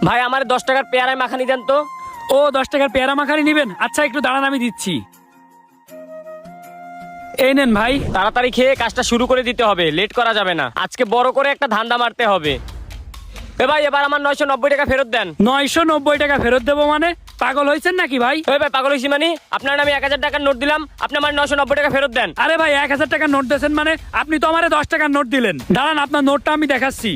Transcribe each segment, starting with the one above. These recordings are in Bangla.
ভাই আমার 10 টাকার পেয়ারায় মাখানি দেন তো। ও 10 টাকার পেয়ারা মাখানি নেবেন? আচ্ছা একটু দাঁড়ান, আমি দিচ্ছি। এই নেন ভাই। তাড়াতাড়ি খেয়ে কাজটা শুরু করে দিতে হবে, লেট করা যাবে না। আজকে বড় করে একটা ধান্দা মারতে হবে। এ ভাই এবার আমার 990 টাকা ফেরত দেন। 990 টাকা ফেরত দেবো মানে? পাগল হয়েছেন নাকি ভাই? ওই ভাই পাগল হইছি মানে? আপনার আমি 1000 টাকার নোট দিলাম, আপনি আমার 990 টাকা ফেরত দেন। আরে ভাই 1000 টাকার নোট দিয়েছেন মানে? আপনি তো আমারে 10 টাকার নোট দিলেন। দাঁড়ান আপনার নোটটা আমি দেখাচ্ছি।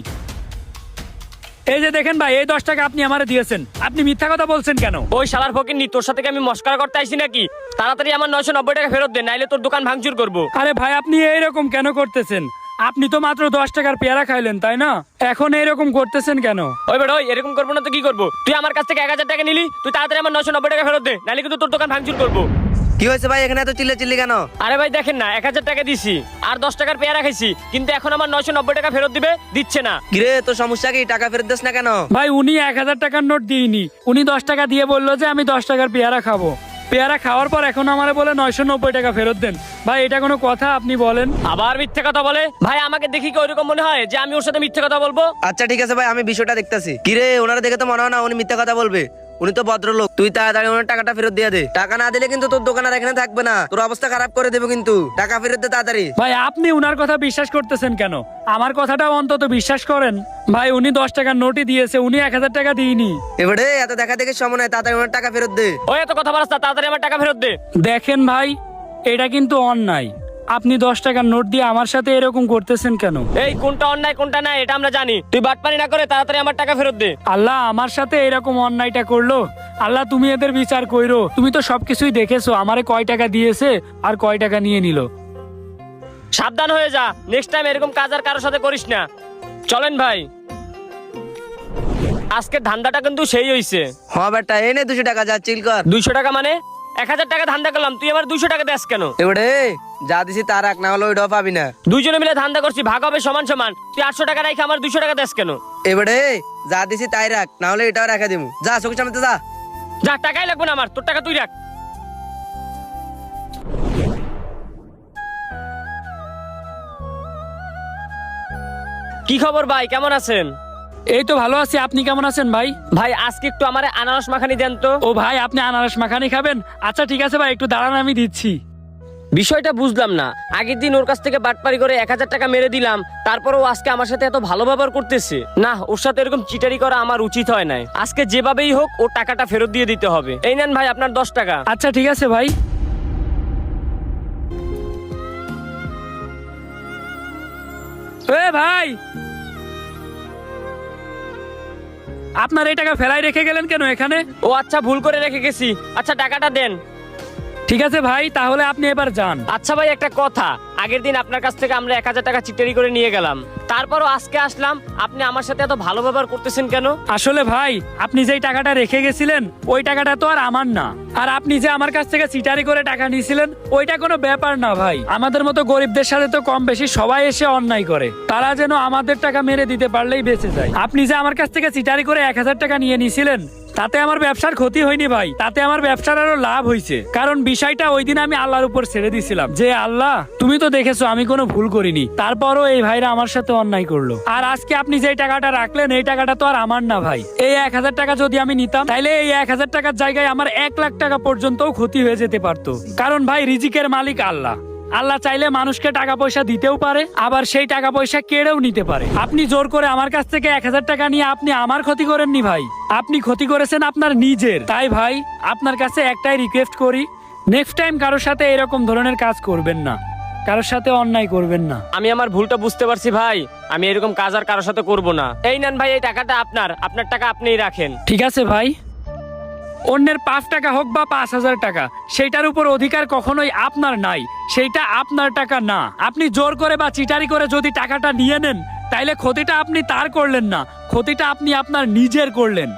এই যে দেখেন ভাই, এই 10 টাকা আপনি আমারে দিয়েছেন। আপনি মিথ্যা কথা বলছেন কেন? ওই শালার ফকিন্নি, তোর সাথে কি আমি মস্করা করতে আইছি নাকি? তাড়াতাড়ি আমার 990 টাকা ফেরত দেন, নাইলে তোর দোকান ভাঙচুর করবো। আরে ভাই আপনি এইরকম কেন করতেছেন? আপনি তো মাত্র 10 টাকার পেয়ারা খাইলেন তাই না? এখন এইরকম করতেছেন কেন? ওই বেটা ওই, এরকম করবো না তো কি করবো? তুই আমার কাছ থেকে 1000 টাকা নিলি, তুই তাড়াতাড়ি আমার 990 টাকা ফেরত দে, নাইলে কিন্তু তোর দোকান ভাঙচুর করবো। কি হয়েছে ভাই, এখানে এত চিল্লি কেন? আরে ভাই দেখেন না, 1000 টাকা দিছি আর 10 টাকার পেয়ারা খাইছি, কিন্তু এখন আমার 990 টাকা ফেরত দিবে, দিচ্ছে না। কিরে তোর সমস্যা কি? টাকা ফেরত দিস না কেন? ভাই উনি 1000 টাকার নোট দিইনি, উনি 10 টাকা দিয়ে বললো যে আমি 10 টাকার পেয়ারা খাবো। পেয়ারা খাওয়ার পর এখন আমারে বলে 990 টাকা ফেরত দেন। ভাই এটা কোনো কথা আপনি বলেন? আবার মিথ্যে কথা বলে। ভাই আমাকে দেখি কি ওইরকম মনে হয় যে আমি ওর সাথে মিথ্যে কথা বলবো? আচ্ছা ঠিক আছে ভাই, আমি বিষয়টা দেখতেছি। কিরে ওনারা দেখে তো মনে হয় না উনি মিথ্যা কথা বলবে। উনি তো ভদ্রলোক। তুই তাড়াতাড়ি ওনার টাকাটা ফেরত দিয়ে দে। টাকা না দিলে কিন্তু তোর দোকান আর এখানে থাকবে না, তোর অবস্থা খারাপ করে দেবো কিন্তু। টাকা ফেরত দে তাড়াতাড়ি। ভাই আপনি উনার কথা বিশ্বাস করতেছেন কেন? আমার কথাটাও অন্তত বিশ্বাস করেন। ভাই উনি 10 টাকার নোটই দিয়েছে, উনি 1000 টাকা দিইনি। এবারে এত দেখা দেখে সময় নাই, তাড়াতাড়ি ওনার টাকা ফেরত দে। ওই এত কথা বলাস না, তাড়াতাড়ি আমার টাকা ফেরত দে। দেখেন ভাই, এটা কিন্তু অন্যায়। আপনি 10 টাকার নোট দিয়ে আমার সাথে এরকম করতেছেন কেন? এই কোনটা অন্যায় কোনটা না এটা আমরা জানি, তুই বাটপানি না করে তাড়াতাড়ি আমার টাকা ফেরত দে। আল্লাহ আমার সাথে এরকম অন্যায়টা করলো। আল্লাহ তুমি এদের বিচার কইরো। তুমি তো সবকিছুই দেখেছো, আমারে কয় টাকা দিয়েছে আর কয় টাকা নিয়ে নিল। সাবধান হয়ে যা, নেক্সট টাইম এরকম কাজ আর কারোর সাথে করিস না। চলেন ভাই, আজকের ধান্দাটা কিন্তু সেই হইছে। হ্যাঁ বেটা এনে 200 টাকা যা চিল কর। 200 টাকা মানে? 1000 টাকা ধান্দা করলাম, তুই আমার 200 টাকা দেস কেন? এবারে যা দিছি তার রাখ, না হলে ওইটাও পাবি না। দুইজনে মিলে ধান্দা করছি, ভাগ হবে সমান সমান। তুই 800 টাকা রাখে আমার 200 টাকা দেস কেন? এবারে যা দিছি তাই রাখ, না হলে এটাও রেখে দিমু। যা চোখের সামনে যা। যা, টাকাই লাগবে না আমার, তোর টাকা তুই রাখ। কি খবর ভাই, কেমন আছেন? এই তো ভালো আছি, আপনি কেমন আছেন ভাই? ভাই আজকে একটু আমারে আনারস মাখানি দেন তো। ও ভাই আপনি আনারস মাখানি খাবেন? আচ্ছা ঠিক আছে ভাই, একটু দাঁড়ান আমি দিচ্ছি। বিষয়টা বুঝলাম না, আগের দিন ওর কাছ থেকে বাটপারি করে 1000 টাকা মেরে দিলাম, তারপরও আজকে আমার সাথে এত ভালো ব্যবহার করতেছে। না, ওর সাথে এরকম চিটারি করা আমার উচিত হয় নাই। আজকে যেভাবেই হোক ওর টাকাটা ফেরত দিয়ে দিতে হবে। এই নেন ভাই আপনার 10 টাকা। আচ্ছা ঠিক আছে ভাই। এ ভাই, আপনার এই টাকা ফেলাই রেখে গেলেন কেন এখানে? ও আচ্ছা, ভুল করে রেখে গেছি। আচ্ছা টাকাটা দেন। ঠিক আছে ভাই, তাহলে আপনি এবার যান। আচ্ছা ভাই একটা কথা, আগের দিন আপনার কাছ থেকে আমরা 1000 টাকা চিটারি করে নিয়ে গেলাম, তারপরও আজকে আসলাম, আপনি আমার সাথে এত ভালো ব্যবহার করতেছেন কেন? আসলে ভাই আপনি যেই টাকাটা রেখে গেছিলেন ওই টাকাটা তো আর আমার না। আর আপনি যে আমার কাছ থেকে চিটারি করে টাকা নিয়েছিলেন ওইটা কোনো ব্যাপার না ভাই। আমাদের মতো গরিবদের সাথে তো কম বেশি সবাই এসে অন্যায় করে, তারা যেন আমাদের টাকা মেরে দিতে পারলেই বেঁচে যায়। আপনি যে আমার কাছ থেকে চিটারি করে 1000 টাকা নিয়ে নিয়েছিলেন তাতে আমার ব্যবসার ক্ষতি হয়নি ভাই, তাতে আমার ব্যবসার আরো লাভ হয়েছে। কারণ বিষয়টা ওই দিন আমি আল্লাহর উপর ছেড়ে দিয়েছিলাম যে আল্লাহ তুমি তো দেখেছো আমি কোনো ভুল করিনি, তারপরও এই ভাইরা আমার সাথে অন্যায় করলো। আর আজকে আপনি যে টাকাটা রাখলেন এই টাকাটা তো আর আমার না ভাই। এই 1000 টাকা যদি আমি নিতাম তাহলে এই 1000 টাকার জায়গায় আমার 1 লাখ টাকা পর্যন্তও ক্ষতি হয়ে যেতে পারতো। কারণ ভাই রিজিকের মালিক আল্লাহ। আল্লাহ চাইলে মানুষকে টাকা পয়সা দিতেও পারে, আবার সেই টাকা পয়সা কেড়েও নিতে পারে। আপনি জোর করে আমার কাছ থেকে 1000 টাকা নিয়ে আপনি আমার ক্ষতি করেননি ভাই, আপনি ক্ষতি করেছেন আপনার নিজের। তাই ভাই আপনার কাছে একটাই রিকোয়েস্ট করি, নেক্সট টাইম কারোর সাথে এরকম ধরনের কাজ করবেন না, কারোর সাথে অন্যায় করবেন না। আমি আমার ভুলটা বুঝতে পারছি ভাই, আমি এরকম কাজ আর কারোর সাথে করব না। এই নেন ভাই, এই টাকাটা আপনার, আপনার টাকা আপনিই রাখেন। ঠিক আছে ভাই, অন্যের 5 টাকা হোক বা 5000 টাকা, সেইটার উপর অধিকার কখনোই আপনার নাই, সেইটা আপনার টাকা না। আপনি জোর করে বা চিটারি করে যদি টাকাটা নিয়ে নেন তাইলে ক্ষতিটা আপনি তার করলেন না, ক্ষতিটা আপনি আপনার নিজের করলেন।